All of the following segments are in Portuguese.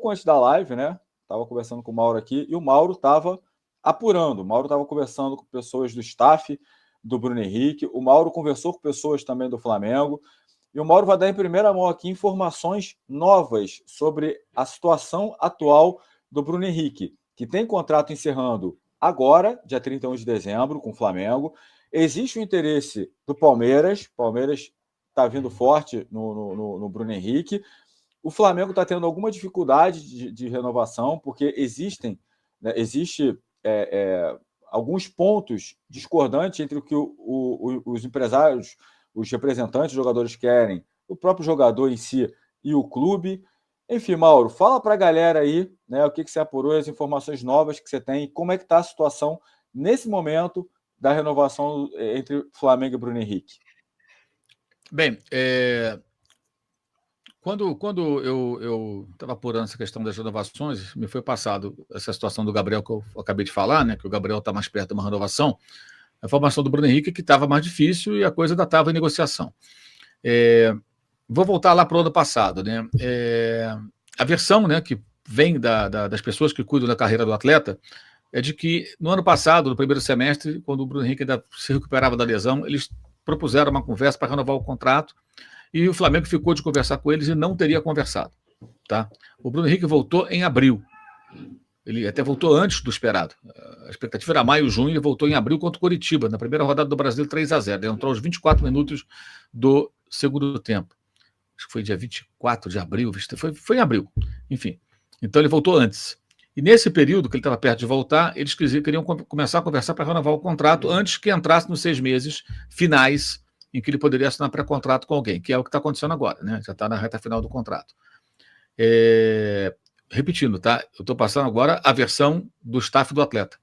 pouco antes da live, né? Estava conversando com o Mauro aqui e o Mauro estava apurando. O Mauro estava conversando com pessoas do staff do Bruno Henrique. O Mauro conversou com pessoas também do Flamengo. E o Mauro vai dar em primeira mão aqui informações novas sobre a situação atual do Bruno Henrique, que tem contrato encerrando agora, dia 31 de dezembro, com o Flamengo. Existe o interesse do Palmeiras. O Palmeiras está vindo forte no Bruno Henrique. O Flamengo está tendo alguma dificuldade de renovação, porque existe alguns pontos discordantes entre o que os empresários, os representantes dos jogadores querem, o próprio jogador em si e o clube. Enfim, Mauro, fala para a galera aí, né, o que você apurou, as informações novas que você tem, como é que está a situação nesse momento da renovação entre Flamengo e Bruno Henrique. Bem, quando eu estava apurando essa questão das renovações, me foi passado essa situação do Gabriel que eu acabei de falar, né, que o Gabriel está mais perto de uma renovação, a formação do Bruno Henrique que estava mais difícil e a coisa ainda estava em negociação. Vou voltar lá para o ano passado, né? A versão, né, que vem das pessoas que cuidam da carreira do atleta é de que no ano passado, no primeiro semestre, quando o Bruno Henrique ainda se recuperava da lesão, eles propuseram uma conversa para renovar o contrato e o Flamengo ficou de conversar com eles e não teria conversado. Tá? O Bruno Henrique voltou em abril. Ele até voltou antes do esperado. A expectativa era maio, junho, ele voltou em abril contra o Coritiba, na primeira rodada do Brasileiro 3-0. Ele entrou aos 24 minutos do segundo tempo. Acho que foi dia 24 de abril, foi em abril. Enfim, então ele voltou antes. E nesse período que ele estava perto de voltar, eles queriam começar a conversar para renovar o contrato antes que entrasse nos 6 meses finais em que ele poderia assinar pré-contrato com alguém, que é o que está acontecendo agora, né? Já está na reta final do contrato. Repetindo, tá? Eu estou passando agora a versão do staff do atleta.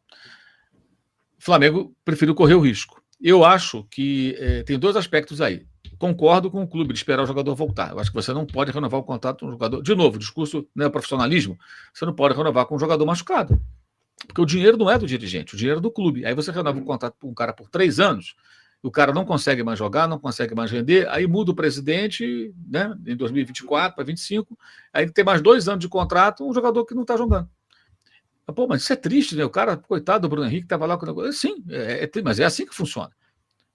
O Flamengo preferiu correr o risco. Eu acho que tem 2 aspectos aí. Concordo com o clube de esperar o jogador voltar. Eu acho que você não pode renovar o contrato com um jogador. De novo, discurso, né, profissionalismo, você não pode renovar com um jogador machucado. Porque o dinheiro não é do dirigente, o dinheiro é do clube. Aí você renova o contrato com um cara por 3 anos, o cara não consegue mais jogar, não consegue mais render, aí muda o presidente, né, em 2024 para 2025, aí tem mais 2 anos de contrato, um jogador que não está jogando. Pô, mas isso é triste, né? O cara, coitado do Bruno Henrique, estava lá com o negócio. Sim, mas é assim que funciona.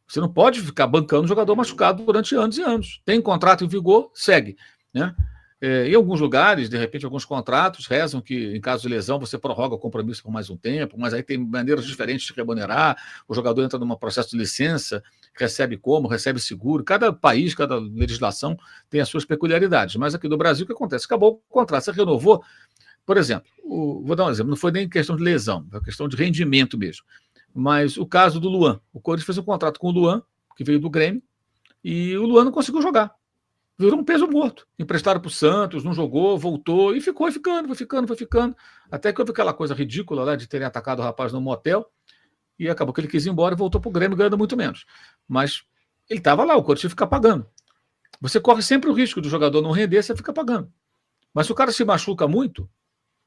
Você não pode ficar bancando jogador machucado durante anos e anos. Tem contrato em vigor, segue. Né? Em alguns lugares, de repente, alguns contratos rezam que, em caso de lesão, você prorroga o compromisso por mais um tempo, mas aí tem maneiras diferentes de remunerar, o jogador entra num processo de licença, recebe recebe seguro. Cada país, cada legislação tem as suas peculiaridades. Mas aqui no Brasil, o que acontece? Acabou o contrato, você renovou. Por exemplo, vou dar um exemplo, não foi nem questão de lesão, foi questão de rendimento mesmo. Mas o caso do Luan. O Corinthians fez um contrato com o Luan, que veio do Grêmio, e o Luan não conseguiu jogar. Virou um peso morto. Emprestaram para o Santos, não jogou, voltou e foi ficando. Até que houve aquela coisa ridícula lá de terem atacado o rapaz no motel e acabou que ele quis ir embora e voltou para o Grêmio ganhando muito menos. Mas ele estava lá, o Corinthians fica pagando. Você corre sempre o risco do jogador não render, você fica pagando. Mas se o cara se machuca muito,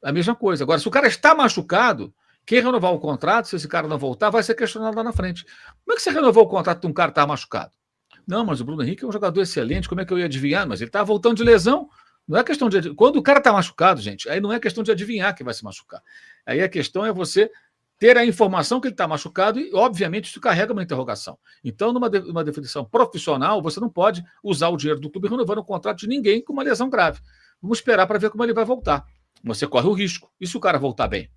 é a mesma coisa. Agora, se o cara está machucado, quem renovar o contrato, se esse cara não voltar, vai ser questionado lá na frente. Como é que você renovou o contrato de um cara que está machucado? Não, mas o Bruno Henrique é um jogador excelente, como é que eu ia adivinhar? Mas ele está voltando de lesão. Não é questão de... Quando o cara está machucado, gente, aí não é questão de adivinhar que vai se machucar. Aí a questão é você ter a informação que ele está machucado e, obviamente, isso carrega uma interrogação. Então, numa definição profissional, você não pode usar o dinheiro do clube renovando o contrato de ninguém com uma lesão grave. Vamos esperar para ver como ele vai voltar. Você corre o risco. E se o cara voltar bem?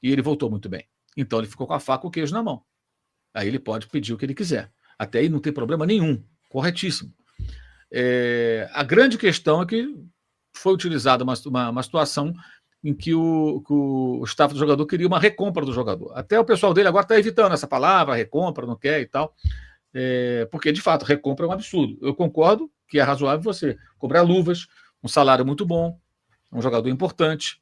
E ele voltou muito bem. Então ele ficou com a faca e o queijo na mão. Aí ele pode pedir o que ele quiser. Até aí não tem problema nenhum. Corretíssimo. A grande questão é que foi utilizada uma situação em que o staff do jogador queria uma recompra do jogador. Até o pessoal dele agora está evitando essa palavra, recompra, não quer e tal. Porque, de fato, recompra é um absurdo. Eu concordo que é razoável você cobrar luvas, um salário muito bom, um jogador importante.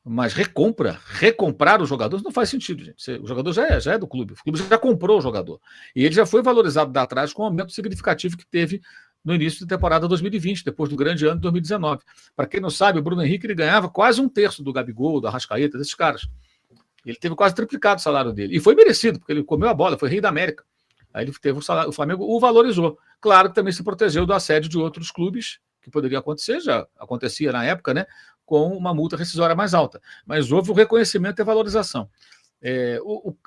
Mas recomprar o jogador não faz sentido, gente. O jogador já é do clube. O clube já comprou o jogador. E ele já foi valorizado lá atrás com um aumento significativo que teve no início da temporada 2020, depois do grande ano de 2019. Para quem não sabe, o Bruno Henrique ele ganhava quase 1/3 do Gabigol, do Arrascaeta, desses caras. Ele teve quase triplicado o salário dele. E foi merecido, porque ele comeu a bola, foi rei da América. Aí ele teve o Flamengo o valorizou. Claro que também se protegeu do assédio de outros clubes, que poderia acontecer, já acontecia na época, né? com uma multa rescisória mais alta. Mas houve o reconhecimento e a valorização.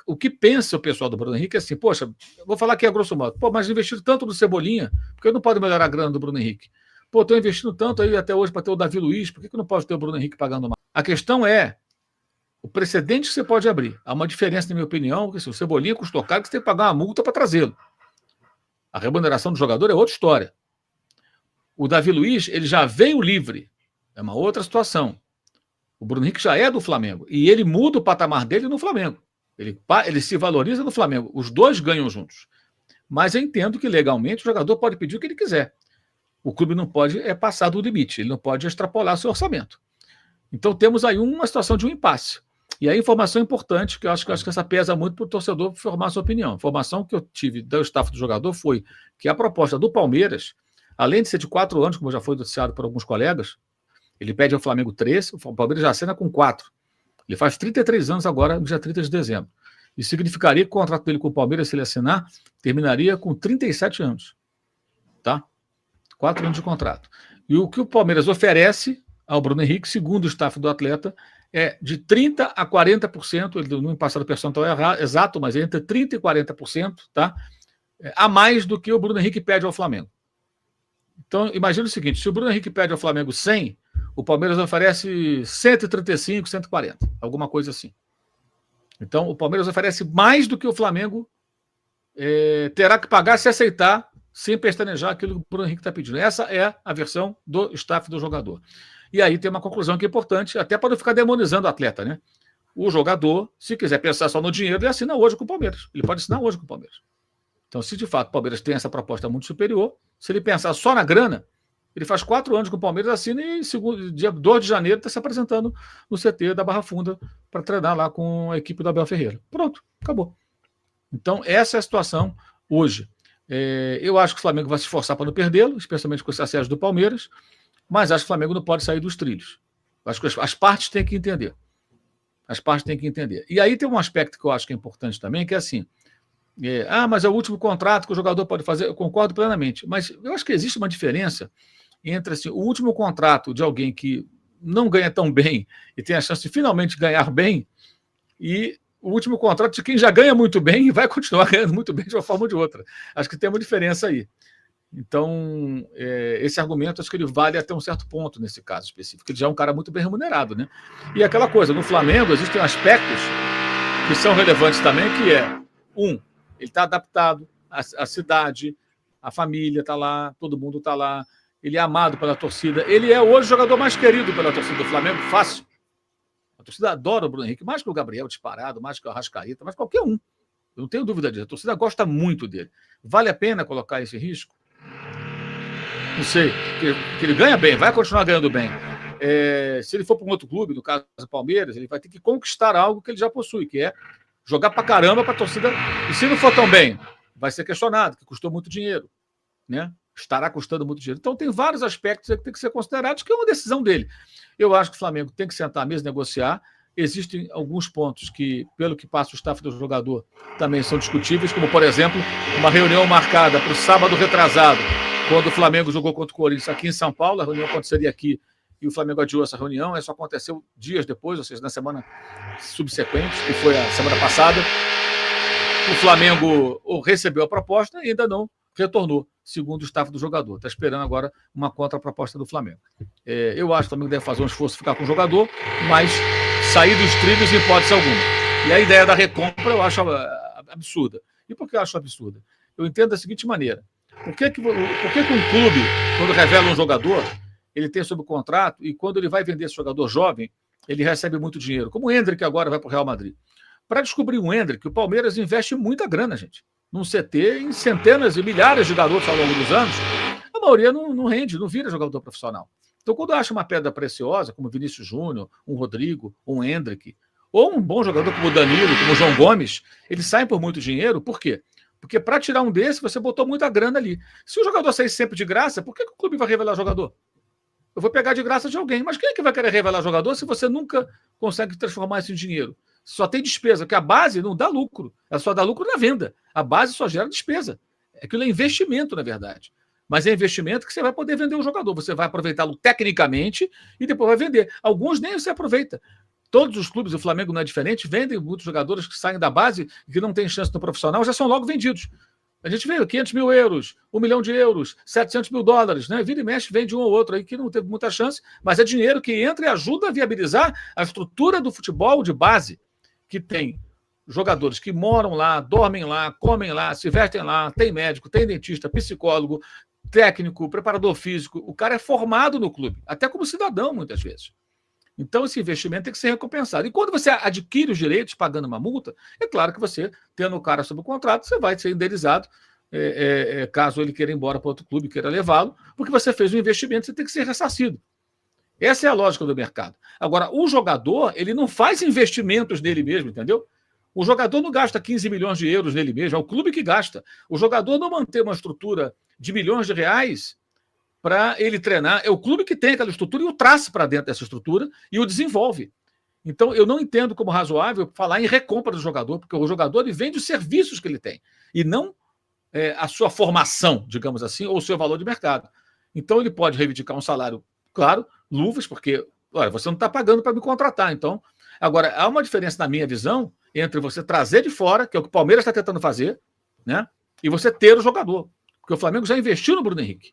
O que pensa o pessoal do Bruno Henrique é assim, poxa, vou falar aqui a grosso modo, mas investiram tanto no Cebolinha, por que não pode melhorar a grana do Bruno Henrique? Estou investindo tanto aí até hoje para ter o Davi Luiz, por que não pode ter o Bruno Henrique pagando mais? A questão é o precedente que você pode abrir. Há uma diferença, na minha opinião, porque se o Cebolinha custou caro, você tem que pagar uma multa para trazê-lo. A remuneração do jogador é outra história. O Davi Luiz, ele já veio livre, é uma outra situação. O Bruno Henrique já é do Flamengo e ele muda o patamar dele no Flamengo. Ele se valoriza no Flamengo. Os dois ganham juntos. Mas eu entendo que legalmente o jogador pode pedir o que ele quiser. O clube não pode passar do limite, ele não pode extrapolar seu orçamento. Então temos aí uma situação de um impasse. E a informação importante, que eu acho que essa pesa muito para o torcedor formar sua opinião. A informação que eu tive do staff do jogador foi que a proposta do Palmeiras, além de ser de 4 anos, como já foi noticiado por alguns colegas, ele pede ao Flamengo 3, o Palmeiras já assina com 4. Ele faz 33 anos agora, no dia 30 de dezembro. Isso significaria que o contrato dele com o Palmeiras, se ele assinar, terminaria com 37 anos. Tá? 4 anos de contrato. E o que o Palmeiras oferece ao Bruno Henrique, segundo o staff do atleta, é de 30% a 40%, ele não me passou o percentual exato, mas é entre 30% e 40%, tá? A mais do que o Bruno Henrique pede ao Flamengo. Então, imagina o seguinte, se o Bruno Henrique pede ao Flamengo 100, o Palmeiras oferece 135, 140, alguma coisa assim. Então, o Palmeiras oferece mais do que o Flamengo terá que pagar se aceitar, sem pestanejar aquilo que o Bruno Henrique está pedindo. Essa é a versão do staff do jogador. E aí tem uma conclusão que é importante, até para não ficar demonizando o atleta, né? O jogador, se quiser pensar só no dinheiro, ele assina hoje com o Palmeiras. Ele pode assinar hoje com o Palmeiras. Então, se de fato o Palmeiras tem essa proposta muito superior, se ele pensar só na grana, ele faz 4 anos com o Palmeiras, assina e dia 2 de janeiro está se apresentando no CT da Barra Funda para treinar lá com a equipe do Abel Ferreira. Pronto, acabou. Então, essa é a situação hoje. Eu acho que o Flamengo vai se esforçar para não perdê-lo, especialmente com esse acesso do Palmeiras, mas acho que o Flamengo não pode sair dos trilhos. Acho que as partes têm que entender. As partes têm que entender. E aí tem um aspecto que eu acho que é importante também, que é assim, mas é o último contrato que o jogador pode fazer. Eu concordo plenamente, mas eu acho que existe uma diferença entre assim, o último contrato de alguém que não ganha tão bem e tem a chance de finalmente ganhar bem e o último contrato de quem já ganha muito bem e vai continuar ganhando muito bem de uma forma ou de outra. Acho que tem uma diferença aí. Então, esse argumento, acho que ele vale até um certo ponto nesse caso específico. Ele já é um cara muito bem remunerado, né? E aquela coisa, no Flamengo existem aspectos que são relevantes também, que ele está adaptado à cidade, a família está lá, todo mundo está lá, ele é amado pela torcida, ele é hoje o jogador mais querido pela torcida do Flamengo, fácil. A torcida adora o Bruno Henrique, mais que o Gabriel disparado, mais que o Arrascaeta, mais qualquer um. Eu não tenho dúvida disso. A torcida gosta muito dele. Vale a pena colocar esse risco? Não sei. Que ele ganha bem, vai continuar ganhando bem. Se ele for para um outro clube, no caso do Palmeiras, ele vai ter que conquistar algo que ele já possui, que é jogar para caramba para a torcida. E se não for tão bem, vai ser questionado, que custou muito dinheiro, né? Estará custando muito dinheiro. Então, tem vários aspectos que tem que ser considerados, que é uma decisão dele. Eu acho que o Flamengo tem que sentar à mesa e negociar. Existem alguns pontos que, pelo que passa o staff do jogador, também são discutíveis, como, por exemplo, uma reunião marcada para o sábado retrasado, quando o Flamengo jogou contra o Corinthians aqui em São Paulo. A reunião aconteceria aqui e o Flamengo adiou essa reunião. Isso aconteceu dias depois, ou seja, na semana subsequente, que foi a semana passada. O Flamengo recebeu a proposta e ainda não retornou, segundo o staff do jogador. Está esperando agora uma contraproposta do Flamengo. Eu acho que o Flamengo deve fazer um esforço ficar com o jogador, mas sair dos trilhos em hipótese alguma. E a ideia da recompra eu acho absurda. E por que eu acho absurda? Eu entendo da seguinte maneira. Por que um clube, quando revela um jogador, ele tem sob contrato e quando ele vai vender esse jogador jovem, ele recebe muito dinheiro? Como o Endrick agora vai para o Real Madrid. Para descobrir um Endrick, o Palmeiras investe muita grana, gente. Num CT, em centenas e milhares de garotos ao longo dos anos, a maioria não rende, não vira jogador profissional. Então, quando acha uma pedra preciosa, como Vinícius Júnior, um Rodrigo, um Endrick, ou um bom jogador como o Danilo, como o João Gomes, eles saem por muito dinheiro. Por quê? Porque para tirar um desse, você botou muita grana ali. Se o jogador sair sempre de graça, por que o clube vai revelar jogador? Eu vou pegar de graça de alguém. Mas quem é que vai querer revelar jogador se você nunca consegue transformar isso em dinheiro? Só tem despesa, porque a base não dá lucro. Ela só dá lucro na venda. A base só gera despesa. Aquilo é investimento, na verdade. Mas é investimento que você vai poder vender o jogador. Você vai aproveitá-lo tecnicamente e depois vai vender. Alguns nem você aproveita. Todos os clubes, o Flamengo não é diferente, vendem muitos jogadores que saem da base e que não têm chance no profissional, já são logo vendidos. A gente vê 500 mil euros, 1 milhão de euros, 700 mil dólares, né? Vira e mexe, vende um ou outro aí que não teve muita chance, mas é dinheiro que entra e ajuda a viabilizar a estrutura do futebol de base, que tem jogadores que moram lá, dormem lá, comem lá, se vestem lá, tem médico, tem dentista, psicólogo, técnico, preparador físico. O cara é formado no clube, até como cidadão, muitas vezes. Então, esse investimento tem que ser recompensado. E quando você adquire os direitos pagando uma multa, é claro que você, tendo o cara sob o contrato, você vai ser indenizado, caso ele queira ir embora para outro clube, queira levá-lo, porque você fez um investimento, você tem que ser ressarcido. Essa é a lógica do mercado. Agora, o jogador, ele não faz investimentos nele mesmo, entendeu? O jogador não gasta 15 milhões de euros nele mesmo, é o clube que gasta. O jogador não mantém uma estrutura de milhões de reais para ele treinar. É o clube que tem aquela estrutura e o traz para dentro dessa estrutura e o desenvolve. Então, eu não entendo como razoável falar em recompra do jogador, porque o jogador ele vende os serviços que ele tem e não a sua formação, digamos assim, ou o seu valor de mercado. Então, ele pode reivindicar um salário, claro, luvas, porque olha, você não está pagando para me contratar. Então, agora, há uma diferença na minha visão entre você trazer de fora, que é o que o Palmeiras está tentando fazer, né, e você ter o jogador. Porque o Flamengo já investiu no Bruno Henrique.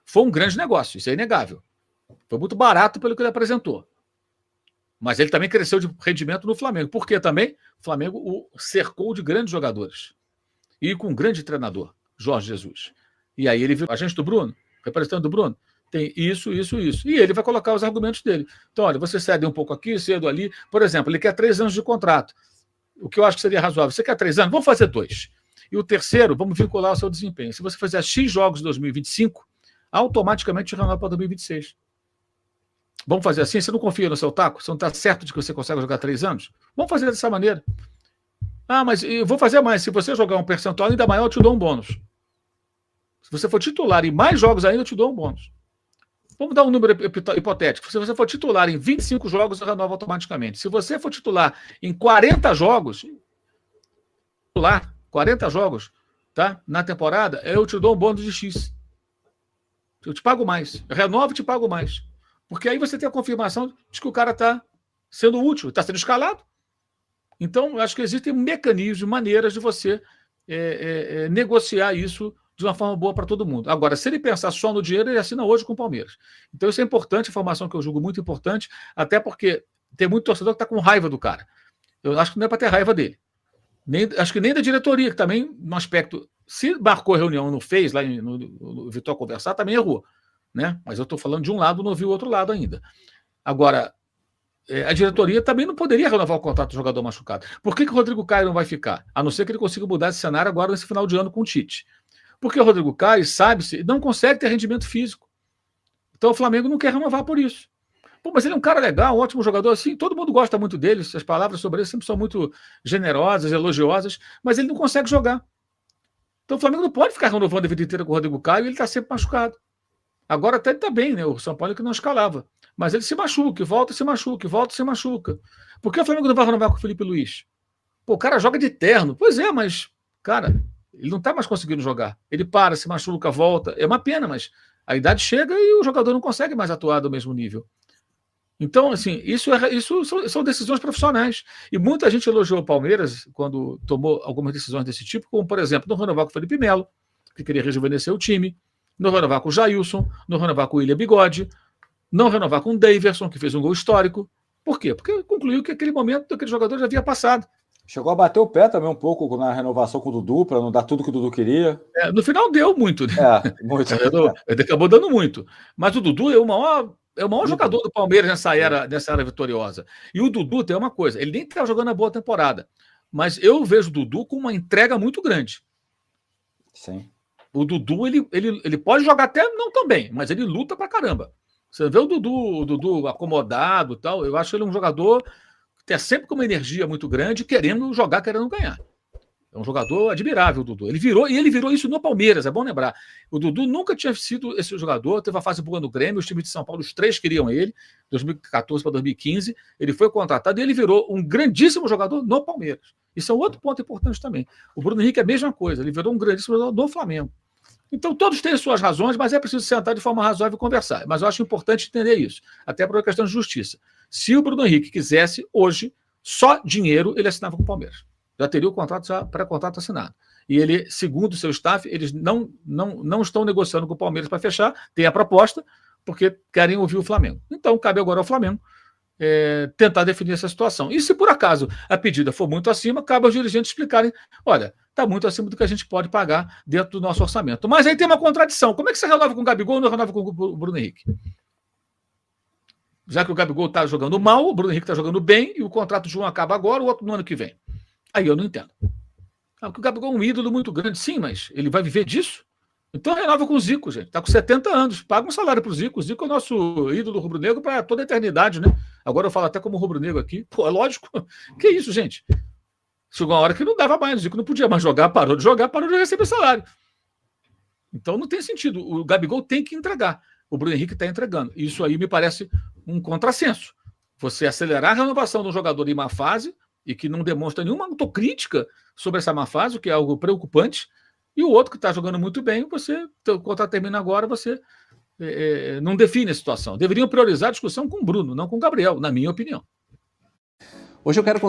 Foi um grande negócio, isso é inegável. Foi muito barato pelo que ele apresentou. Mas ele também cresceu de rendimento no Flamengo. Por quê também? O Flamengo o cercou de grandes jogadores. E com um grande treinador, Jorge Jesus. E aí ele virou agente do Bruno, representante do Bruno. Tem isso, isso, isso. E ele vai colocar os argumentos dele. Então, olha, você cede um pouco aqui, cedo ali. Por exemplo, ele quer 3 anos de contrato. O que eu acho que seria razoável. Você quer 3 anos? Vamos fazer 2. E o terceiro, vamos vincular ao seu desempenho. Se você fizer X jogos em 2025, automaticamente renova para 2026. Vamos fazer assim? Você não confia no seu taco? Você não está certo de que você consegue jogar 3 anos? Vamos fazer dessa maneira. Ah, mas eu vou fazer mais. Se você jogar um percentual ainda maior, eu te dou um bônus. Se você for titular em mais jogos ainda, eu te dou um bônus. Vamos dar um número hipotético. Se você for titular em 25 jogos, eu renovo automaticamente. Se você for titular em 40 jogos, tá? Na temporada, eu te dou um bônus de X. Eu te pago mais. Eu renovo e te pago mais. Porque aí você tem a confirmação de que o cara está sendo útil, está sendo escalado. Então, eu acho que existem mecanismos, maneiras de você negociar isso de uma forma boa para todo mundo. Agora, se ele pensar só no dinheiro, ele assina hoje com o Palmeiras. Então, isso é importante, informação que eu julgo muito importante, até porque tem muito torcedor que está com raiva do cara. Eu acho que não é para ter raiva dele. Acho que nem da diretoria, que também, no aspecto, se marcou a reunião e não fez, lá no Vitor conversar, também errou. Né? Mas eu estou falando de um lado, não vi o outro lado ainda. Agora, a diretoria também não poderia renovar o contrato do jogador machucado. Por que o Rodrigo Caio não vai ficar? A não ser que ele consiga mudar esse cenário agora nesse final de ano com o Tite. Porque o Rodrigo Caio, sabe-se, não consegue ter rendimento físico. Então o Flamengo não quer renovar por isso. Pô, mas ele é um cara legal, um ótimo jogador, assim, todo mundo gosta muito dele, as palavras sobre ele sempre são muito generosas, elogiosas, mas ele não consegue jogar. Então o Flamengo não pode ficar renovando a vida inteira com o Rodrigo Caio e ele está sempre machucado. Agora até ele está bem, né? O São Paulo que não escalava. Mas ele se machuca, volta e se machuca, volta e se machuca. Por que o Flamengo não vai renovar com o Felipe Luiz? Pô, o cara joga de terno. Pois é, mas, cara, ele não está mais conseguindo jogar. Ele para, se machuca, volta. É uma pena, mas a idade chega e o jogador não consegue mais atuar do mesmo nível. Então, assim, isso são decisões profissionais. E muita gente elogiou o Palmeiras quando tomou algumas decisões desse tipo, como, por exemplo, não renovar com o Felipe Melo, que queria rejuvenescer o time, não renovar com o Jailson, não renovar com o William Bigode, não renovar com o Daverson, que fez um gol histórico. Por quê? Porque concluiu que aquele momento daquele jogador já havia passado. Chegou a bater o pé também um pouco na renovação com o Dudu, para não dar tudo que o Dudu queria. No final deu muito, né? Muito. Ele acabou dando muito. Mas o Dudu é o maior jogador do Palmeiras nessa era vitoriosa. E o Dudu tem uma coisa, ele nem está jogando a boa temporada, mas eu vejo o Dudu com uma entrega muito grande. Sim. O Dudu, ele pode jogar até não tão bem, mas ele luta pra caramba. Você vê o Dudu acomodado e tal, eu acho ele um jogador que tem sempre com uma energia muito grande, querendo jogar, querendo ganhar. É um jogador admirável, o Dudu. Ele virou isso no Palmeiras, é bom lembrar. O Dudu nunca tinha sido esse jogador, teve uma fase boa no Grêmio, os times de São Paulo, os 3 queriam ele, 2014 para 2015, ele foi contratado e ele virou um grandíssimo jogador no Palmeiras. Isso é um outro ponto importante também. O Bruno Henrique é a mesma coisa, ele virou um grandíssimo jogador no Flamengo. Então, todos têm suas razões, mas é preciso sentar de forma razoável e conversar. Mas eu acho importante entender isso, até por uma questão de justiça. Se o Bruno Henrique quisesse, hoje, só dinheiro, ele assinava com o Palmeiras. Já teria o contrato, já pré-contrato assinado. E ele, segundo o seu staff, eles não estão negociando com o Palmeiras para fechar, tem a proposta, porque querem ouvir o Flamengo. Então, cabe agora ao Flamengo tentar definir essa situação. E se por acaso a pedida for muito acima, cabe aos dirigentes explicarem, olha, está muito acima do que a gente pode pagar dentro do nosso orçamento. Mas aí tem uma contradição. Como é que você renova com o Gabigol e não renova com o Bruno Henrique? Já que o Gabigol está jogando mal, o Bruno Henrique está jogando bem, e o contrato de um acaba agora, o outro no ano que vem. Aí eu não entendo. Porque o Gabigol é um ídolo muito grande, sim, mas ele vai viver disso? Então renova com o Zico, gente. Está com 70 anos. Paga um salário para o Zico. O Zico é o nosso ídolo rubro-negro para toda a eternidade, né? Agora eu falo até como rubro-negro aqui. Pô, é lógico. Que isso, gente? Chegou uma hora que não dava mais. O Zico não podia mais jogar, parou de jogar, parou de receber salário. Então não tem sentido. O Gabigol tem que entregar. O Bruno Henrique está entregando. Isso aí me parece um contrassenso. Você acelerar a renovação de um jogador em má fase e que não demonstra nenhuma autocrítica sobre essa má fase, o que é algo preocupante, e o outro que está jogando muito bem, o contrato termina agora, você não define a situação. Deveriam priorizar a discussão com o Bruno, não com o Gabriel, na minha opinião. Hoje eu quero